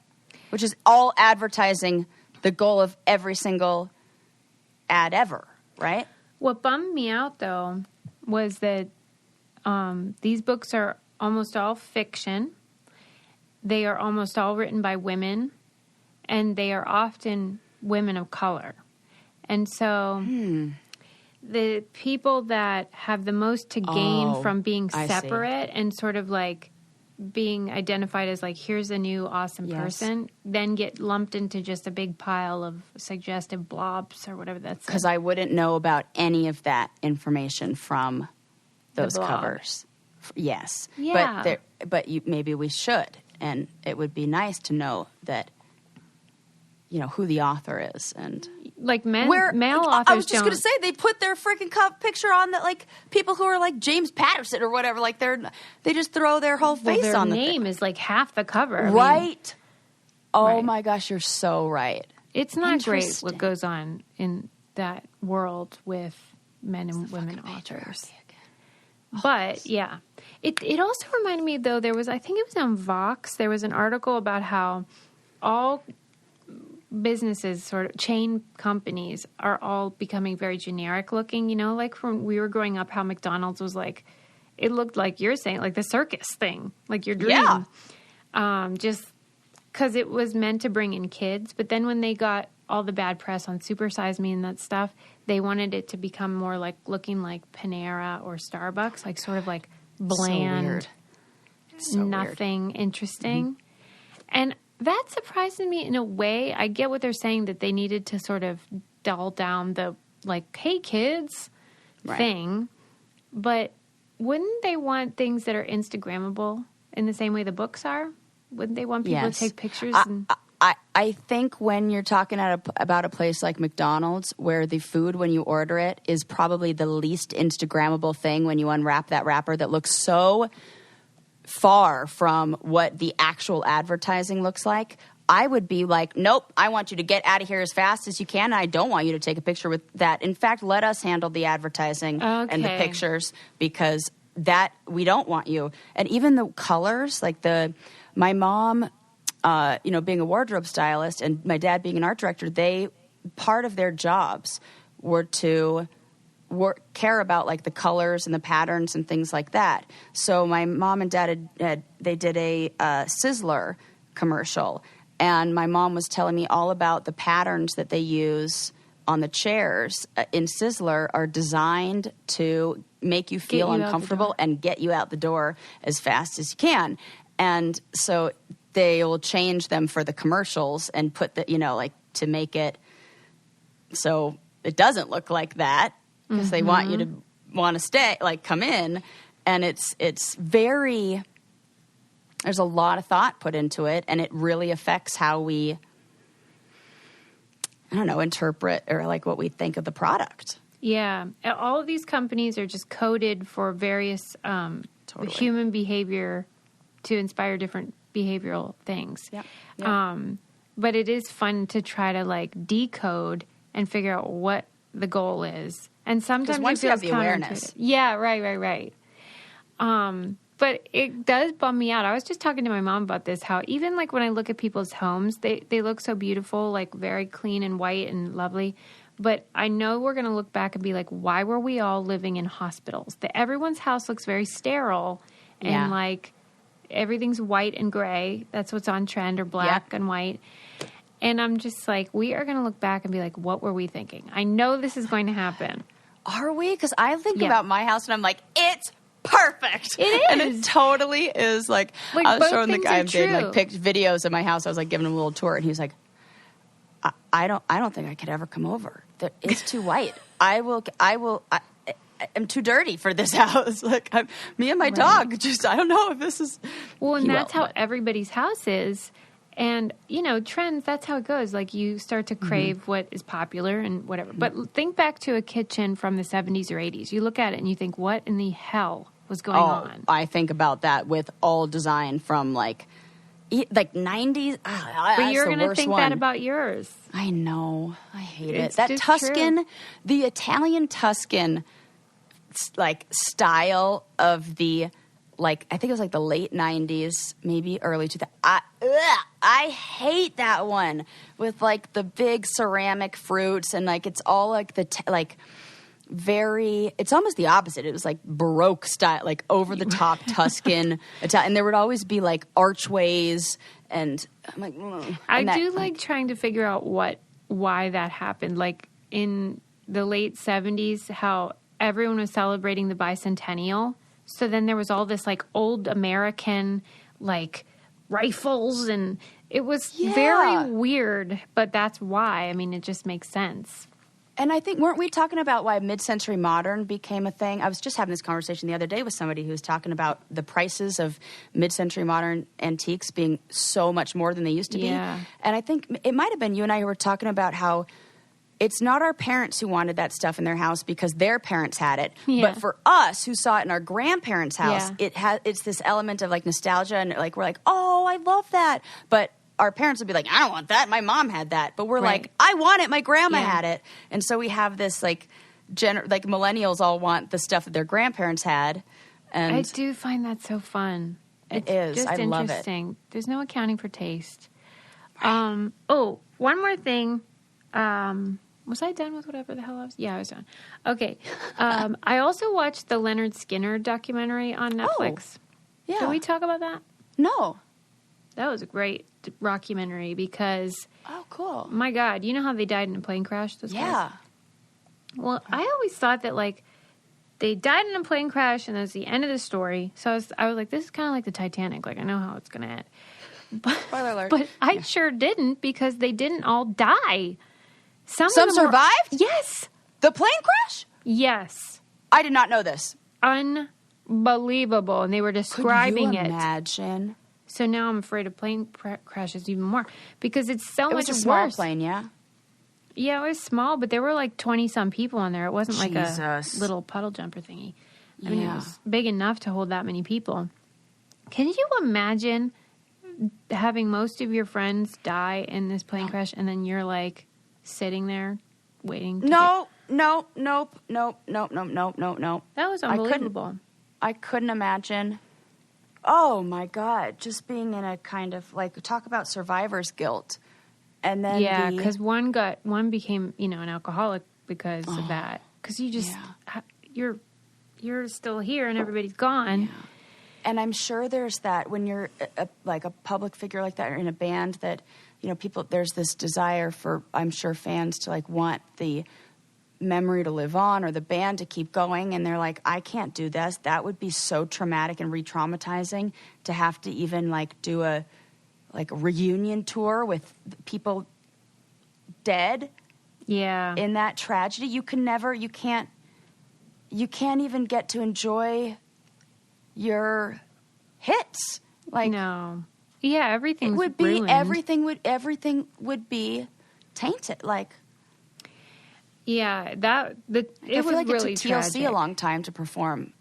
which is all advertising. The goal of every single ad ever, right? What bummed me out, though, was that these books are almost all fiction. They are almost all written by women, and they are often women of color. And so the people that have the most to gain from being separate and sort of like being identified as like, here's a new awesome person, then get lumped into just a big pile of suggestive blobs or whatever that's. Because I wouldn't know about any of that information from those covers. Yes. Yeah. But maybe we should. And it would be nice to know that, you know, who the author is. And like male authors I was just going to say, they put their freaking picture on that, like, people who are like James Patterson or whatever, like they just throw their whole face on the thing. Their name is like half the cover. Right. I mean, oh my gosh, you're so right. It's not great what goes on in that world with men and women authors. But yeah, it also reminded me, though, I think it was on Vox, there was an article about how all businesses, sort of chain companies, are all becoming very generic looking, you know, like when we were growing up, how McDonald's was like, it looked like you're saying, like the circus thing, like your dream. Yeah. Just because it was meant to bring in kids. But then when they got all the bad press on Super Size Me and that stuff, they wanted it to become more like looking like Panera or Starbucks, like sort of like bland, nothing interesting. Mm-hmm. And that surprised me in a way. I get what they're saying, that they needed to sort of dull down the, like, hey, kids thing. But wouldn't they want things that are Instagrammable in the same way the books are? Wouldn't they want people to take pictures? I think when you're talking about a place like McDonald's, where the food, when you order it, is probably the least Instagrammable thing when you unwrap that wrapper, that looks so far from what the actual advertising looks like, I would be like, nope, I want you to get out of here as fast as you can. I don't want you to take a picture with that. In fact, let us handle the advertising and the pictures, because that we don't want you. And even the colors, like my mom, being a wardrobe stylist, and my dad being an art director, part of their jobs were to care about like the colors and the patterns and things like that. So my mom and dad they did a Sizzler commercial, and my mom was telling me all about the patterns that they use on the chairs in Sizzler are designed to make you feel uncomfortable and get you out the door as fast as you can. And so they will change them for the commercials and put to make it so it doesn't look like that, because they want you to want to stay, like come in. And it's very, there's a lot of thought put into it, and it really affects how we, interpret or like what we think of the product. Yeah. All of these companies are just coded for various human behavior to inspire different behavioral things. Yep. But it is fun to try to like decode and figure out what the goal is. And sometimes once you have the awareness. Yeah, right. But it does bum me out. I was just talking to my mom about this, how even like when I look at people's homes, they look so beautiful, like very clean and white and lovely. But I know we're going to look back and be like, why were we all living in hospitals? Everyone's house looks very sterile and like everything's white and gray. That's what's on trend, or black and white. And I'm just like, we are going to look back and be like, what were we thinking? I know this is going to happen. Are we? Because I think about my house and I'm like, it's perfect. It is. And it totally is. Like I was showing the guy I'm dating, like, picked videos of my house. I was like giving him a little tour, and he was like, I don't think I could ever come over. It's too white. I'm too dirty for this house. Like me and my dog, just, I don't know if this is. Well, and that's how everybody's house is. And, trends, that's how it goes. Like, you start to crave what is popular and whatever. But think back to a kitchen from the 70s or 80s. You look at it and you think, what in the hell was going on? I think about that with all design from, like 90s. But you're going to think that about yours. I know. I hate it. That Tuscan, the Italian Tuscan, like, style of the like, I think it was like the late 90s, maybe early 2000s. I hate that one with like the big ceramic fruits and like it's all like it's almost the opposite. It was like Baroque style, like over the top Tuscan Italian, and there would always be like archways, and I'm like, I do like trying to figure out why that happened. Like in the late 70s, how everyone was celebrating the bicentennial. So then there was all this like old American like rifles, and it was very weird, but that's why. I mean, it just makes sense. And I think, weren't we talking about why mid-century modern became a thing? I was just having this conversation the other day with somebody who was talking about the prices of mid-century modern antiques being so much more than they used to be. And I think it might have been you and I who were talking about how it's not our parents who wanted that stuff in their house because their parents had it. But for us who saw it in our grandparents' house, it's this element of like nostalgia, and like we're like, oh, I love that. But our parents would be like, I don't want that. My mom had that. But we're like, I want it. My grandma had it. And so we have this like millennials all want the stuff that their grandparents had. And I do find that so fun. It is. Just I love interesting. it. There's no accounting for taste. Right. One more thing. Was I done with whatever the hell I was? Yeah, I was done. Okay. I also watched the Lynyrd Skynyrd documentary on Netflix. Yeah. Can we talk about that? No. That was a great documentary because... Oh, cool. My God, you know how they died in a plane crash? Those guys? Well, I always thought that, like, they died in a plane crash and that's the end of the story. So I was like, this is kind of like the Titanic. Like, I know how it's going to end. Spoiler alert. But I sure didn't, because they didn't all die. Some survived? Yes. The plane crash? Yes. I did not know this. Unbelievable. And they were describing it. Could you imagine? So now I'm afraid of plane crashes even more, because it's so much worse. It was a small plane, yeah? Yeah, it was small, but there were like 20-some people on there. It wasn't like a little puddle jumper thingy. I mean, it was big enough to hold that many people. Can you imagine having most of your friends die in this plane crash, and then you're like sitting there waiting to Nope. That was unbelievable. I couldn't imagine. Oh, my God. Just being in a kind of, like, talk about survivor's guilt. And then because one became, an alcoholic because of that. Because you just, you're still here and everybody's gone. Yeah. And I'm sure there's that when you're like a public figure like that, or in a band that, people, there's this desire for, I'm sure, fans to like want the memory to live on or the band to keep going, and they're like, I can't do this. That would be so traumatic and re-traumatizing to have to even like do a reunion tour with people dead in that tragedy. You can't even get to enjoy your hits. Like, no. Yeah, everything would be ruined. Everything would be tainted. Like, yeah, it I was feel like really it took TLC tragic. a long time to perform.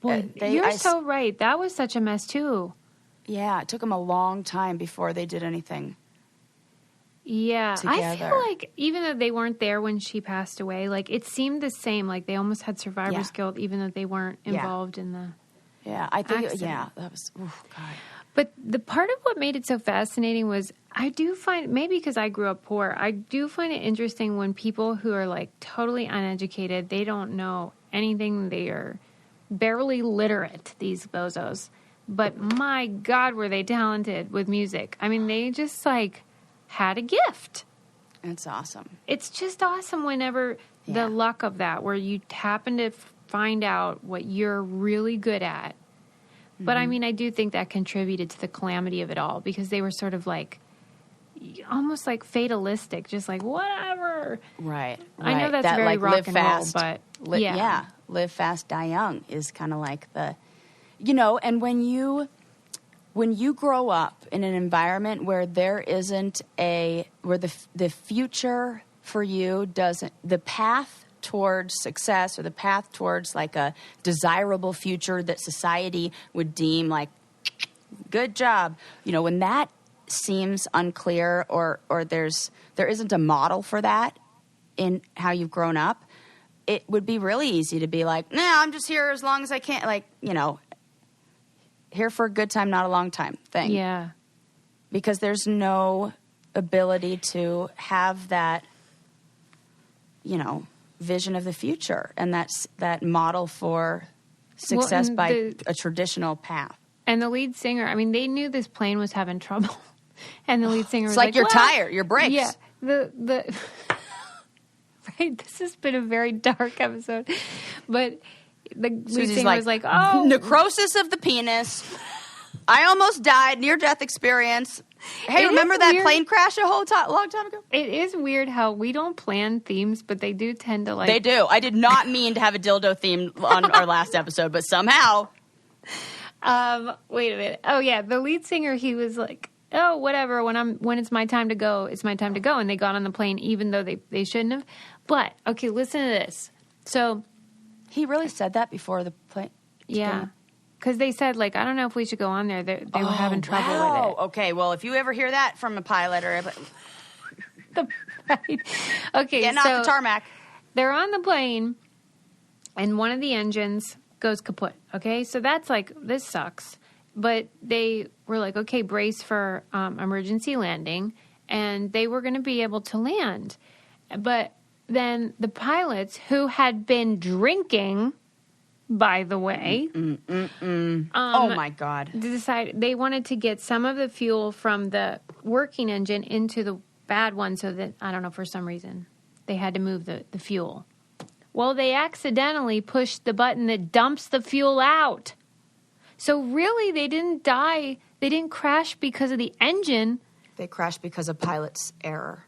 Boy, you're so right. That was such a mess too. Yeah, it took them a long time before they did anything. Yeah, together. I feel like even though they weren't there when she passed away, like it seemed the same. Like they almost had survivor's guilt, even though they weren't involved in the. Yeah, I think. Accident. That was. Oh God. But the part of what made it so fascinating was I do find, maybe because I grew up poor, I do find it interesting when people who are like totally uneducated, they don't know anything, they are barely literate, these bozos. But my God, were they talented with music. I mean, they just like had a gift. It's awesome. It's just awesome whenever the luck of that, where you happen to find out what you're really good at. But I mean, I do think that contributed to the calamity of it all, because they were sort of like, almost like fatalistic, just like whatever. Right. I know that's very like, rock and roll, but live fast, die young is kind of like the, and when you grow up in an environment where there isn't where the future for you doesn't, the path towards success or the path towards like a desirable future that society would deem like good job, when that seems unclear or there isn't a model for that in how you've grown up, it would be really easy to be like, nah, I'm just here as long as I can. Like, here for a good time, not a long time thing. Yeah. Because there's no ability to have that, vision of the future and that model for success by a traditional path. And the lead singer, I mean, they knew this plane was having trouble. And the lead singer was like your tire, your brakes. Yeah. The right, this has been a very dark episode. But the lead singer was like, oh. Necrosis of the penis. I almost died, near-death experience. Hey, remember that plane crash a long time ago? It is weird how we don't plan themes, but they do tend to They do. I did not mean to have a dildo theme on our last episode, but somehow. Wait a minute. Oh, yeah. The lead singer, he was like, oh, whatever. When it's my time to go, it's my time to go. And they got on the plane even though they shouldn't have. But, okay, listen to this. So. He really said that before the plane? Yeah. Because they said, I don't know if we should go on there. They were having trouble with it. Okay, well, if you ever hear that from a pilot or... Right. Okay, getting off the tarmac. They're on the plane, and one of the engines goes kaput. Okay, so that's this sucks. But they were like, okay, brace for emergency landing, and they were going to be able to land. But then the pilots, who had been drinking... By the way, oh my God! Decided they wanted to get some of the fuel from the working engine into the bad one, so that I don't know, for some reason they had to move the fuel. Well, they accidentally pushed the button that dumps the fuel out. So really, they didn't die. They didn't crash because of the engine. They crashed because of pilot's error.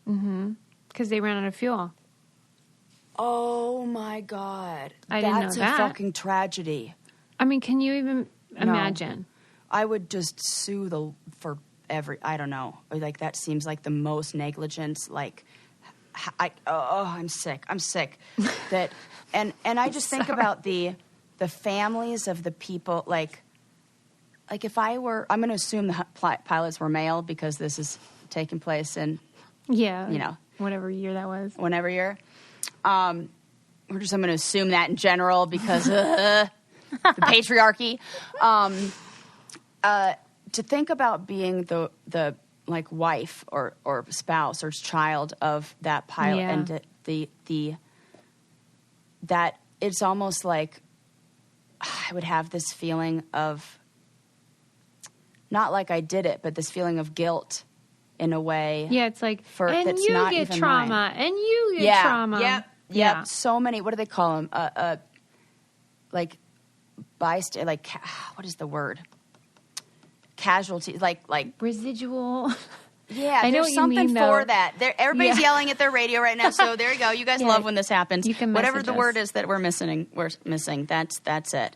Mm-hmm. Because they ran out of fuel. Oh, my God. I didn't know that. That's a fucking tragedy. I mean, can you even imagine? No. I would just sue I don't know. That seems like the most negligence, I'm sick. I'm sick. And I just think about the families of the people, if I were, I'm going to assume the pilots were male because this is taking place in, whatever year that was. Whenever year. I'm going to assume that in general because the patriarchy. To think about being the wife or spouse or child of that pilot and that it's almost like I would have this feeling of not like I did it, but this feeling of guilt in a way. Yeah, it's like and that's you not get even trauma, mine. and you get trauma. Yep. Yeah. So many. What do they call them? Bystander. What is the word? Casualties. Residual. Yeah, I know there's what something you mean, though. for that. Everybody's yelling at their radio right now. So there you go. You guys love when this happens. You can whatever message the us. word is that we're missing. That's it.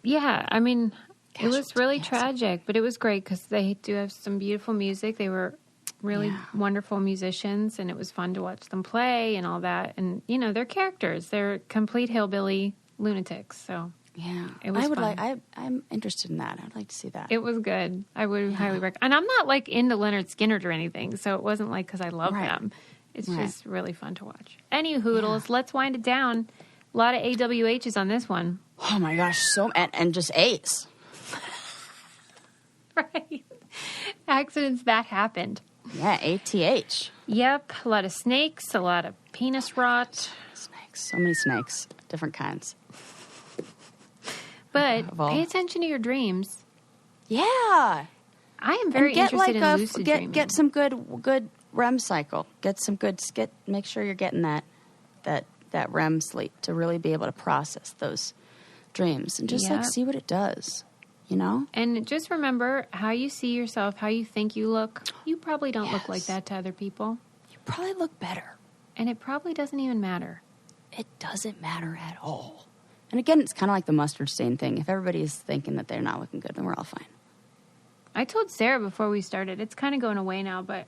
Yeah, I mean, it was really Casualty, tragic, but it was great because they do have some beautiful music. They were really wonderful musicians, and it was fun to watch them play and all that. And they're characters; they're complete hillbilly lunatics. So yeah, it was fun. I'm interested in that. I'd like to see that. It was good. I would highly recommend. And I'm not into Lynyrd Skynyrd or anything, so it wasn't because I love them. It's just really fun to watch. Any hoodles, let's wind it down. A lot of AWHs on this one. Oh my gosh, and just A's. Right. Accidents that happened. Yeah, ATH. Yep, a lot of snakes, a lot of penis rot. Snakes, so many snakes, different kinds. But pay attention to your dreams. Yeah. I am very interested in lucid dreaming. Get some good REM cycle. Make sure you're getting that REM sleep to really be able to process those dreams and just see what it does. And just remember how you see yourself, how you think you look. You probably don't look like that to other people. You probably look better. And it probably doesn't even matter. It doesn't matter at all. And again, it's kind of like the mustard stain thing. If everybody's thinking that they're not looking good, then we're all fine. I told Sarah before we started, it's kind of going away now, but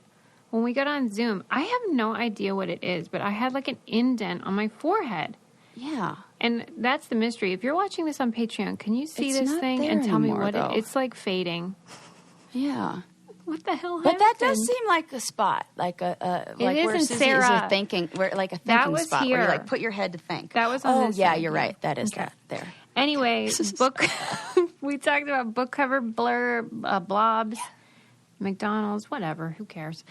when we got on Zoom, I have no idea what it is, but I had an indent on my forehead. Yeah. And that's the mystery. If you're watching this on Patreon, can you see this thing and tell me what it's fading? Yeah. What the hell happened? But that does happened? seem like a spot, where Susie Sarah. is thinking, a thinking That was spot here. where you put your head to think. That was on this yeah, side, you're right. That is that there. Anyway, book We talked about book cover blur, Blobs, McDonald's, whatever. Who cares?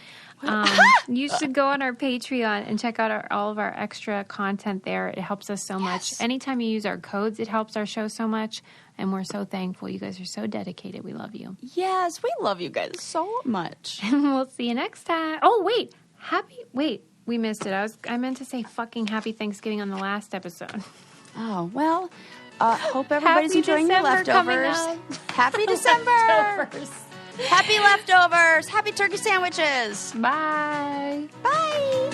You should go on our Patreon and check out all of our extra content there. It helps us so much. Anytime you use our codes, it helps our show so much. And we're so thankful. You guys are so dedicated. We love you. Yes, we love you guys so much. We'll see you next time. Oh, wait. We missed it. I meant to say fucking happy Thanksgiving on the last episode. Oh, well, hope everybody's Happy enjoying December your leftovers. Happy December. Happy leftovers. Happy turkey sandwiches. Bye. Bye.